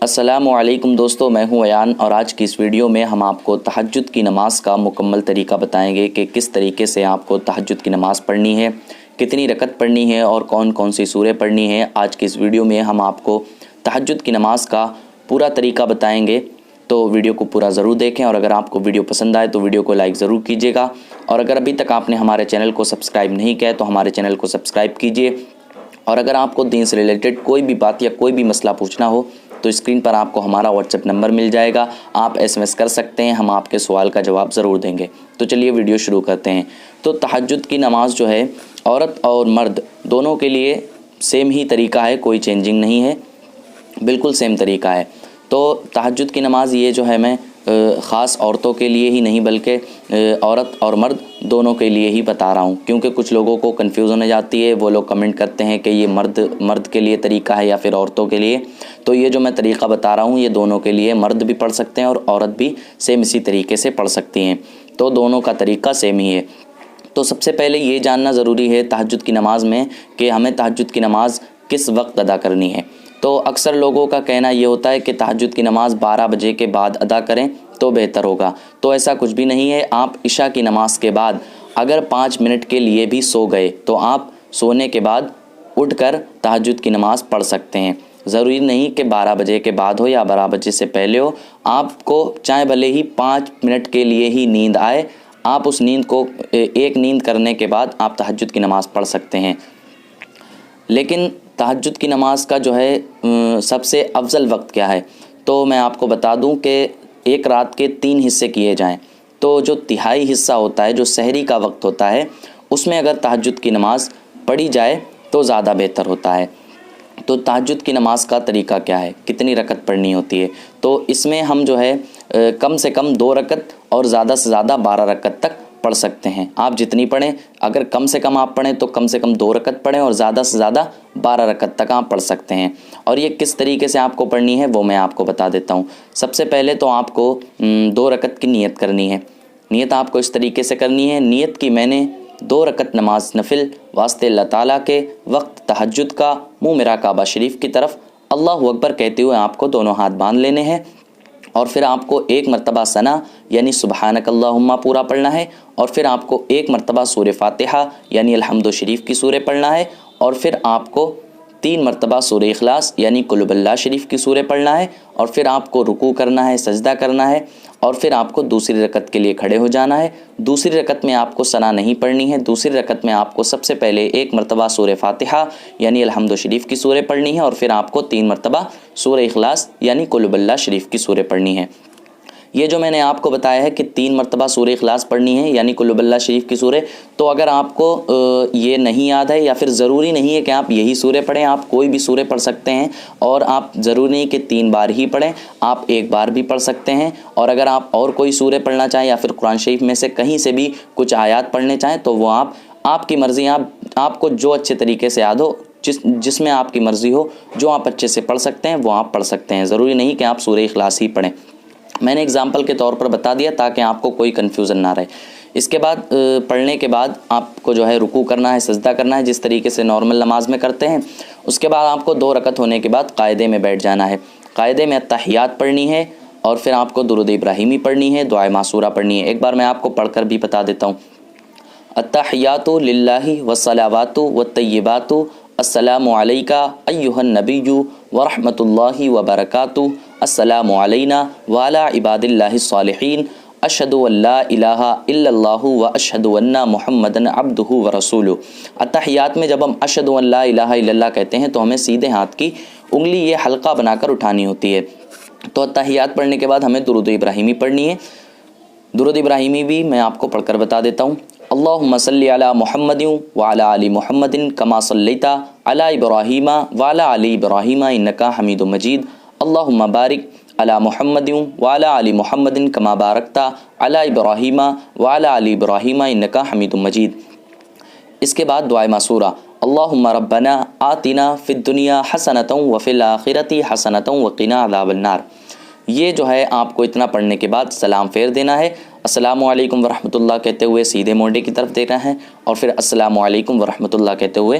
السلام علیکم دوستو، میں ہوں ایان اور آج کی اس ویڈیو میں ہم آپ کو تہجد کی نماز کا مکمل طریقہ بتائیں گے کہ کس طریقے سے آپ کو تہجد کی نماز پڑھنی ہے، کتنی رکعت پڑھنی ہے اور کون کون سی سوریں پڑھنی ہیں۔ آج کی اس ویڈیو میں ہم آپ کو تہجد کی نماز کا پورا طریقہ بتائیں گے، تو ویڈیو کو پورا ضرور دیکھیں، اور اگر آپ کو ویڈیو پسند آئے تو ویڈیو کو لائک ضرور کیجیے گا، اور اگر ابھی تک آپ نے ہمارے چینل کو سبسکرائب نہیں کیا ہے تو ہمارے چینل کو سبسکرائب کیجیے، اور اگر آپ کو دین سے ریلیٹڈ کوئی بھی بات یا کوئی بھی مسئلہ پوچھنا ہو تو اسکرین پر آپ کو ہمارا واٹس ایپ نمبر مل جائے گا، آپ SMS کر سکتے ہیں، ہم آپ کے سوال کا جواب ضرور دیں گے۔ تو چلیے ویڈیو شروع کرتے ہیں۔ تو تہجد کی نماز جو ہے عورت اور مرد دونوں کے لیے سیم ہی طریقہ ہے، کوئی چینجنگ نہیں ہے، بالکل سیم طریقہ ہے۔ تو تہجد کی نماز یہ جو ہے میں خاص عورتوں کے لیے ہی نہیں بلکہ عورت اور مرد دونوں کے لیے ہی بتا رہا ہوں، کیونکہ کچھ لوگوں کو کنفیوژن ہو جاتی ہے، وہ لوگ کمنٹ کرتے ہیں کہ یہ مرد کے لیے طریقہ ہے یا پھر عورتوں کے لیے۔ تو یہ جو میں طریقہ بتا رہا ہوں یہ دونوں کے لیے، مرد بھی پڑھ سکتے ہیں اور عورت بھی سیم اسی طریقے سے پڑھ سکتی ہیں، تو دونوں کا طریقہ سیم ہی ہے۔ تو سب سے پہلے یہ جاننا ضروری ہے تہجد کی نماز میں کہ ہمیں تہجد کی نماز کس وقت ادا کرنی ہے۔ تو اکثر لوگوں کا کہنا یہ ہوتا ہے کہ تہجد کی نماز 12 بجے کے بعد ادا کریں تو بہتر ہوگا، تو ایسا کچھ بھی نہیں ہے۔ آپ عشاء کی نماز کے بعد اگر 5 منٹ کے لیے بھی سو گئے تو آپ سونے کے بعد اٹھ کر تہجد کی نماز پڑھ سکتے ہیں، ضروری نہیں کہ 12 بجے کے بعد ہو یا 12 بجے سے پہلے ہو۔ آپ کو چاہے بھلے ہی 5 منٹ کے لیے ہی نیند آئے، آپ اس نیند کو ایک نیند کرنے کے بعد آپ تہجد کی نماز پڑھ سکتے ہیں۔ لیکن تہجد کی نماز کا جو ہے سب سے افضل وقت کیا ہے، تو میں آپ کو بتا دوں کہ ایک رات کے 3 حصے کیے جائیں، تو جو تہائی حصہ ہوتا ہے، جو سحری کا وقت ہوتا ہے، اس میں اگر تہجد کی نماز پڑھی جائے تو زیادہ بہتر ہوتا ہے۔ تو تہجد کی نماز کا طریقہ کیا ہے، کتنی رکعت پڑھنی ہوتی ہے، تو اس میں ہم جو ہے کم سے کم 2 رکعت اور زیادہ سے زیادہ 12 رکعت تک پڑھ سکتے ہیں۔ آپ جتنی پڑھیں، اگر کم سے کم آپ پڑھیں تو کم سے کم 2 رکعت پڑھیں، اور زیادہ سے زیادہ 12 رکعت تک آپ پڑھ سکتے ہیں۔ اور یہ کس طریقے سے آپ کو پڑھنی ہے وہ میں آپ کو بتا دیتا ہوں۔ سب سے پہلے تو آپ کو 2 رکعت کی نیت کرنی ہے۔ نیت آپ کو اس طریقے سے کرنی ہے، نیت کی میں نے 2 رکعت نماز نفل واسطے اللہ تعالیٰ کے وقت تہجد کا، منہ میرا کعبہ شریف کی طرف اللہ اکبر کہتے ہوئے آپ کو دونوں ہاتھ باندھ لینے ہیں، اور پھر آپ کو 1 مرتبہ ثنا یعنی سبحانک اللہم پورا پڑھنا ہے، اور پھر آپ کو 1 مرتبہ سورہ فاتحہ یعنی الحمد شریف کی سورہ پڑھنا ہے، اور پھر آپ کو 3 مرتبہ سورہ اخلاص یعنی قل هو اللہ شریف کی سورہ پڑھنا ہے، اور پھر آپ کو رکوع کرنا ہے، سجدہ کرنا ہے، اور پھر آپ کو دوسری رکعت کے لیے کھڑے ہو جانا ہے۔ دوسری رکعت میں آپ کو ثنا نہیں پڑھنی ہے، دوسری رکعت میں آپ کو سب سے پہلے 1 مرتبہ سورہ فاتحہ یعنی الحمد شریف کی سورہ پڑھنی ہے، اور پھر آپ کو 3 مرتبہ سورہ اخلاص یعنی قل هو اللہ شریف کی سورہ پڑھنی ہے۔ یہ جو میں نے آپ کو بتایا ہے کہ 3 مرتبہ سورہ اخلاص پڑھنی ہے یعنی قل هو اللہ شریف کی سورہ، تو اگر آپ کو یہ نہیں یاد ہے یا پھر ضروری نہیں ہے کہ آپ یہی سورہ پڑھیں، آپ کوئی بھی سورہ پڑھ سکتے ہیں، اور آپ ضروری نہیں کہ 3 بار ہی پڑھیں، آپ 1 بار بھی پڑھ سکتے ہیں، اور اگر آپ اور کوئی سورہ پڑھنا چاہیں یا پھر قرآن شریف میں سے کہیں سے بھی کچھ آیات پڑھنے چاہیں تو وہ آپ کی مرضی، آپ کو جو اچھے طریقے سے یاد ہو، جس میں آپ کی مرضی ہو، جو آپ اچھے سے پڑھ سکتے ہیں وہ آپ پڑھ سکتے ہیں، ضروری نہیں کہ آپ سورہ اخلاص ہی پڑھیں۔ میں نے اگزامپل کے طور پر بتا دیا تاکہ آپ کو کوئی کنفیوژن نہ رہے۔ اس کے بعد پڑھنے کے بعد آپ کو جو ہے رکوع کرنا ہے، سجدہ کرنا ہے، جس طریقے سے نارمل نماز میں کرتے ہیں۔ اس کے بعد آپ کو 2 رکعت ہونے کے بعد قاعدے میں بیٹھ جانا ہے، قاعدے میں التحیات پڑھنی ہے، اور پھر آپ کو درود ابراہیمی پڑھنی ہے، دعائے معصورہ پڑھنی ہے۔ ایک بار میں آپ کو پڑھ کر بھی بتا دیتا ہوں۔ التحیات للہ والصلوات والطیبات السلام علیکہ ایہا النبی ورحمۃ اللہ وبرکاتہ، السلام علینا وعلی عباد اللہ الصالحین، اشہد ان لا الہ الا اللہ واشہد ان محمدًا عبدہ ورسولہ۔ التحیات میں جب ہم اشہد ان لا الہ الا اللہ کہتے ہیں تو ہمیں سیدھے ہاتھ کی انگلی یہ حلقہ بنا کر اٹھانی ہوتی ہے۔ تو التحیات پڑھنے کے بعد ہمیں درود ابراہیمی پڑھنی ہے۔ درود ابراہیمی بھی میں آپ کو پڑھ کر بتا دیتا ہوں۔ اللہم صلی علی محمد وعلی آل محمد کما صلیت علی ابراہیم وعلی آل ابراہیم انک حمید مجید، اللہم بارک علی محمد وعلی آل محمد کما بارکت علی ابراہیم وعلی آل ابراہیم انک حمید مجید۔ اس کے بعد دعائے معصورہ، اللہم ربنا آتنا فی الدنیا حسنۃ وفی الآخرۃ حسنۃ وقنا عذاب النار۔ یہ جو ہے آپ کو اتنا پڑھنے کے بعد سلام پھیر دینا ہے، السلام علیکم ورحمۃ اللہ کہتے ہوئے سیدھے موڈے کی طرف دیکھنا ہے، اور پھر السلام علیکم ورحمۃ اللہ کہتے ہوئے